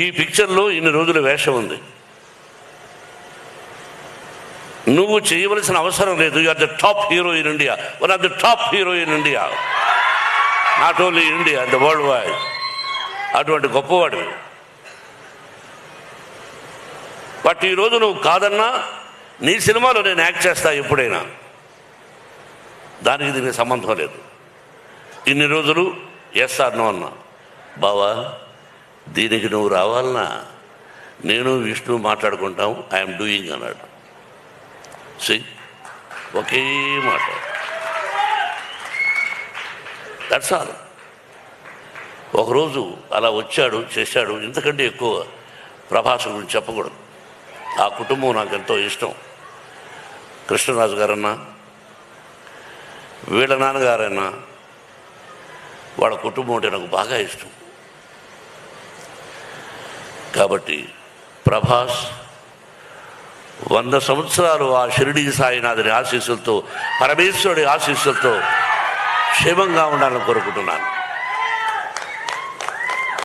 ఈ పిక్చర్లో ఇన్ని రోజుల వేషం ఉంది. నువ్వు చేయవలసిన అవసరం లేదు. You are the top hero in India, one of the top hero in India, not only India, the world wide. అటువంటి గొప్పవాడు. బట్ ఈరోజు నువ్వు కాదన్నా నీ సినిమాలో నేను యాక్ట్ చేస్తా ఎప్పుడైనా, దానికి దీనికి సంబంధం లేదు. ఇన్ని రోజులు ఎస్ ఆర్ నో అన్నా. బావా దీనికి నువ్వు రావాలన్నా నేను విష్ణు మాట్లాడుకుంటాం, ఐఎమ్ డూయింగ్ అన్నాడు. ఒకే మాట, దట్స్ ఆల్. ఒకరోజు అలా వచ్చాడు, చేశాడు. ఇంతకంటే ఎక్కువ ప్రభాస్ గురించి చెప్పకూడదు. ఆ కుటుంబం నాకు ఎంతో ఇష్టం. కృష్ణరాజు గారన్నా, వీళ్ళ నాన్నగారన్నా, వాళ్ళ కుటుంబం అంటే నాకు బాగా ఇష్టం. కాబట్టి ప్రభాస్ 100 సంవత్సరాలు ఆ షిరిడీ సాయినాథుని ఆశీస్సులతో, పరమేశ్వరుడి ఆశీస్సులతో క్షేమంగా ఉండాలని కోరుకుంటున్నాను.